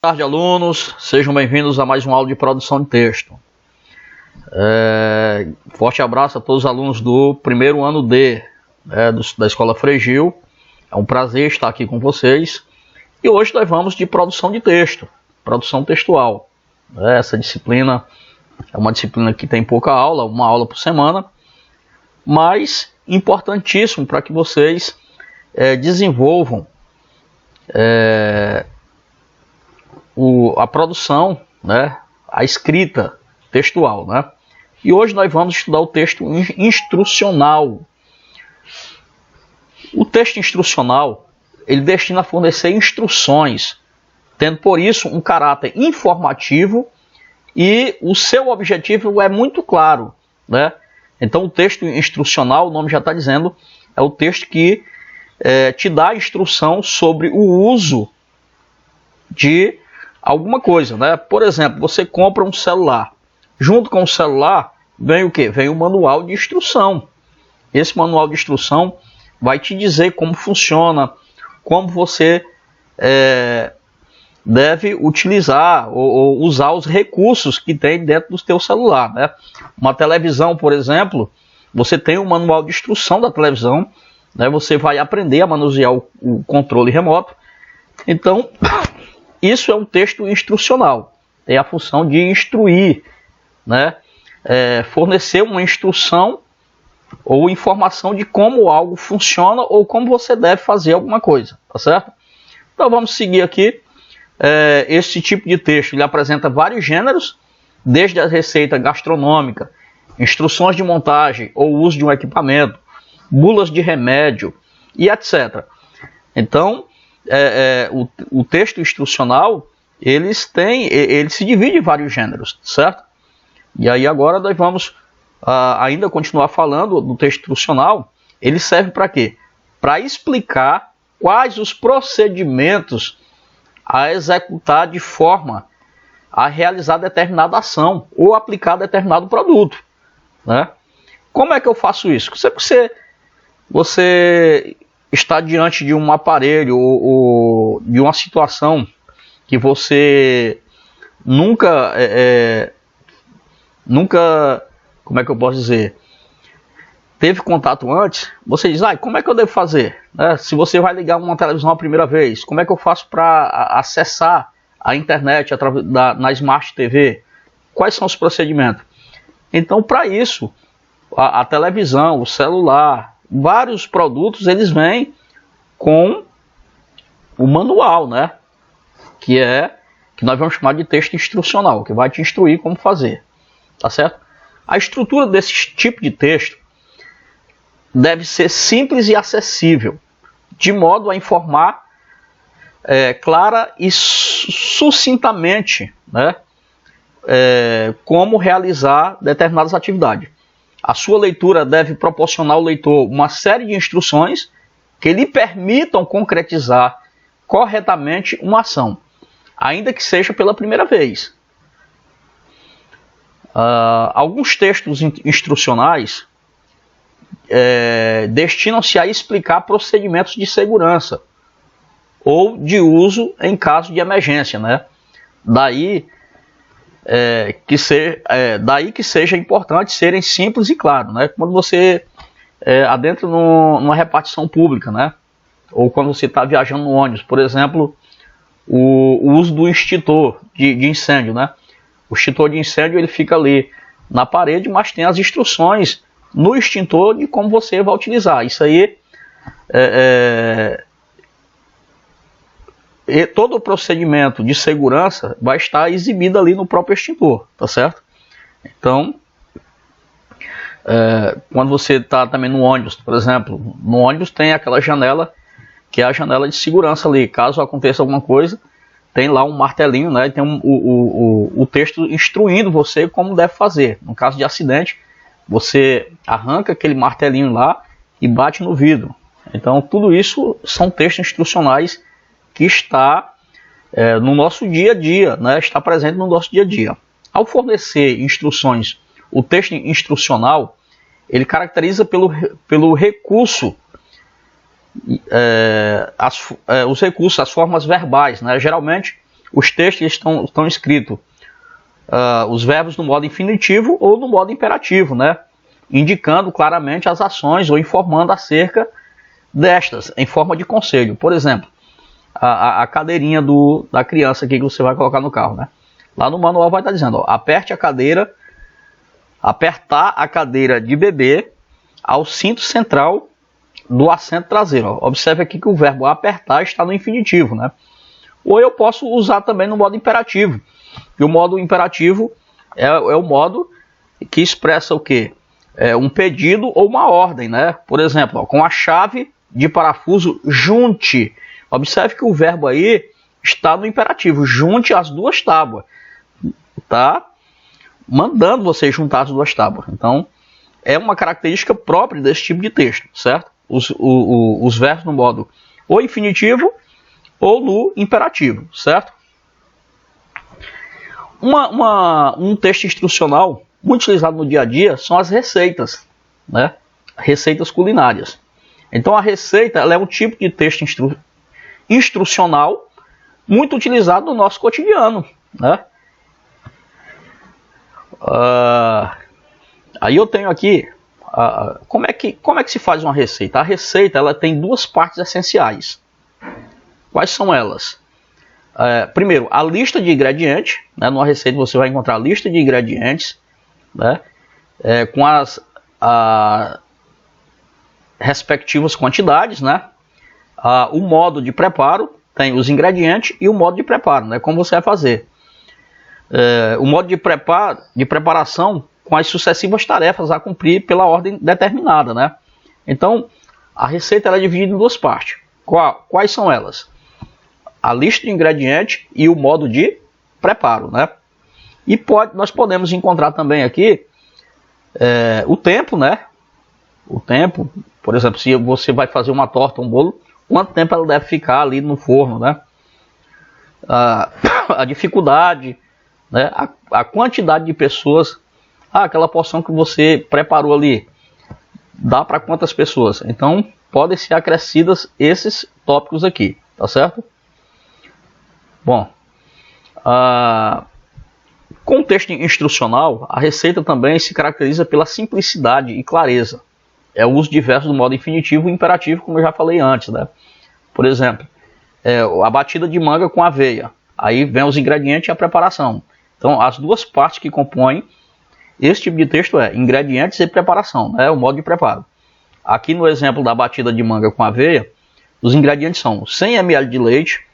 Boa tarde, alunos, sejam bem-vindos a mais uma aula de produção de texto. Forte abraço a todos os alunos do primeiro ano D da Escola Frei Gil. É um prazer estar aqui com vocês. E hoje nós vamos de produção de texto, produção textual. Essa disciplina é uma disciplina que tem pouca aula, uma aula por semana, mas importantíssimo para que vocês desenvolvam a produção, a escrita textual, E hoje nós vamos estudar o texto instrucional. O texto instrucional, ele destina a fornecer instruções, tendo por isso um caráter informativo e o seu objetivo é muito claro, Então o texto instrucional, o nome já está dizendo, é o texto que te dá instrução sobre o uso de alguma coisa, Por exemplo, você compra um celular. Junto com o celular vem o quê? Vem o manual de instrução. Esse manual de instrução vai te dizer como funciona, como você deve utilizar ou usar os recursos que tem dentro do teu celular, Uma televisão, por exemplo, você tem um manual de instrução da televisão, Você vai aprender a manusear o controle remoto. Então, isso é um texto instrucional. Tem a função de instruir, fornecer uma instrução ou informação de como algo funciona ou como você deve fazer alguma coisa, tá certo? Então vamos seguir aqui. Esse tipo de texto ele apresenta vários gêneros, desde a receita gastronômica, instruções de montagem ou uso de um equipamento, bulas de remédio e etc. Então, o texto instrucional, ele se divide em vários gêneros, certo? E aí agora nós vamos ainda continuar falando do texto instrucional. Ele serve para quê? Para explicar quais os procedimentos a executar de forma a realizar determinada ação ou aplicar determinado produto, Como é que eu faço isso? Você está diante de um aparelho ou de uma situação que você nunca, como é que eu posso dizer, teve contato antes, você diz, como é que eu devo fazer? Se você vai ligar uma televisão a primeira vez, como é que eu faço para acessar a internet na Smart TV? Quais são os procedimentos? Então, para isso, a televisão, o celular, vários produtos, eles vêm com o manual, que nós vamos chamar de texto instrucional, que vai te instruir como fazer, tá certo? A estrutura desse tipo de texto deve ser simples e acessível, de modo a informar clara e sucintamente, como realizar determinadas atividades. A sua leitura deve proporcionar ao leitor uma série de instruções que lhe permitam concretizar corretamente uma ação, ainda que seja pela primeira vez. Alguns textos instrucionais destinam-se a explicar procedimentos de segurança ou de uso em caso de emergência, Daí que seja importante serem simples e claros, Quando você adentra numa repartição pública, Ou quando você está viajando no ônibus, por exemplo, o uso do extintor de incêndio, O extintor de incêndio ele fica ali na parede, mas tem as instruções no extintor de como você vai utilizar. Isso aí todo o procedimento de segurança vai estar exibido ali no próprio extintor, tá certo? Então, quando você está também no ônibus, por exemplo, no ônibus tem aquela janela, que é a janela de segurança ali. Caso aconteça alguma coisa, tem lá um martelinho, e tem o texto instruindo você como deve fazer. No caso de acidente, você arranca aquele martelinho lá e bate no vidro. Então, tudo isso são textos instrucionais que está no nosso dia a dia, está presente no nosso dia a dia. Ao fornecer instruções, o texto instrucional, ele caracteriza pelo recurso os recursos, as formas verbais, né? Geralmente os textos estão escritos os verbos no modo infinitivo ou no modo imperativo, né? Indicando claramente as ações ou informando acerca destas, em forma de conselho. Por exemplo, a cadeirinha da criança aqui que você vai colocar no carro, né? Lá no manual vai estar dizendo, ó, apertar a cadeira de bebê ao cinto central do assento traseiro. Ó. Observe aqui que o verbo apertar está no infinitivo, né? Ou eu posso usar também no modo imperativo. E o modo imperativo é o modo que expressa o quê? Um pedido ou uma ordem, né? Por exemplo, ó, com a chave de parafuso, junte. Observe que o verbo aí está no imperativo. Junte as duas tábuas. Tá mandando você juntar as duas tábuas. Então, é uma característica própria desse tipo de texto, certo? Os verbos no modo ou infinitivo ou no imperativo, certo? Um texto instrucional muito utilizado no dia a dia são as receitas, né? Receitas culinárias. Então a receita ela é um tipo de texto instrucional muito utilizado no nosso cotidiano, né? Aí eu tenho aqui como é que se faz uma receita. A receita ela tem duas partes essenciais. Quais são elas? Primeiro, a lista de ingredientes, né? Numa receita você vai encontrar a lista de ingredientes, né? Com as respectivas quantidades, né? O modo de preparo, tem os ingredientes e o modo de preparo, né? Como você vai fazer. O modo de preparação com as sucessivas tarefas a cumprir pela ordem determinada, né? Então, a receita ela é dividida em duas partes. Quais são elas? A lista de ingredientes e o modo de preparo, né? E nós podemos encontrar também aqui o tempo, né? O tempo, por exemplo, se você vai fazer uma torta, um bolo, quanto tempo ela deve ficar ali no forno, né? A dificuldade, né? A quantidade de pessoas, aquela porção que você preparou ali, dá para quantas pessoas? Então, podem ser acrescidas esses tópicos aqui, tá certo? Bom, com o texto instrucional, a receita também se caracteriza pela simplicidade e clareza. É o uso diverso do modo infinitivo e imperativo, como eu já falei antes, né? Por exemplo, a batida de manga com aveia. Aí vem os ingredientes e a preparação. Então, as duas partes que compõem esse tipo de texto ingredientes e preparação, né? O modo de preparo. Aqui no exemplo da batida de manga com aveia, os ingredientes são 100 ml de leite,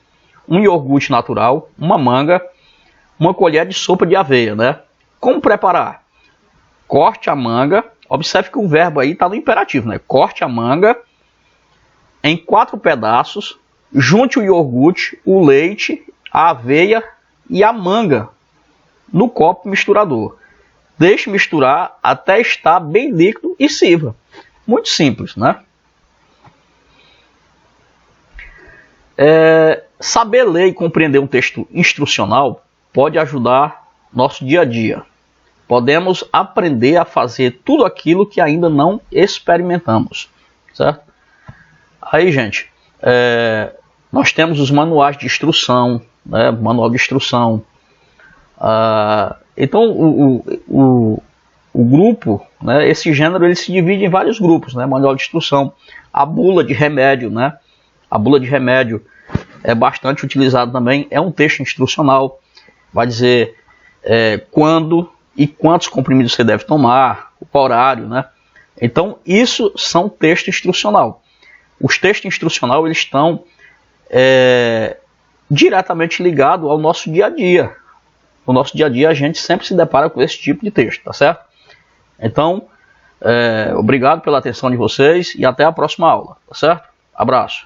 um iogurte natural, uma manga, uma colher de sopa de aveia, né? Como preparar? Corte a manga. Observe que o verbo aí está no imperativo, né? Corte a manga em 4 pedaços, junte o iogurte, o leite, a aveia e a manga no copo misturador. Deixe misturar até estar bem líquido e sirva. Muito simples, né? Saber ler e compreender um texto instrucional pode ajudar nosso dia a dia. Podemos aprender a fazer tudo aquilo que ainda não experimentamos, certo? Aí, gente, nós temos os manuais de instrução, né? Manual de instrução. Então, o grupo, né? Esse gênero ele se divide em vários grupos, né? Manual de instrução, a bula de remédio, né? A bula de remédio é bastante utilizado também, é um texto instrucional, vai dizer quando e quantos comprimidos você deve tomar, o horário, né? Então, isso são textos instrucional. Os textos instrucionais eles estão diretamente ligados ao nosso dia a dia. No nosso dia a dia, a gente sempre se depara com esse tipo de texto, tá certo? Então, obrigado pela atenção de vocês e até a próxima aula, tá certo? Abraço.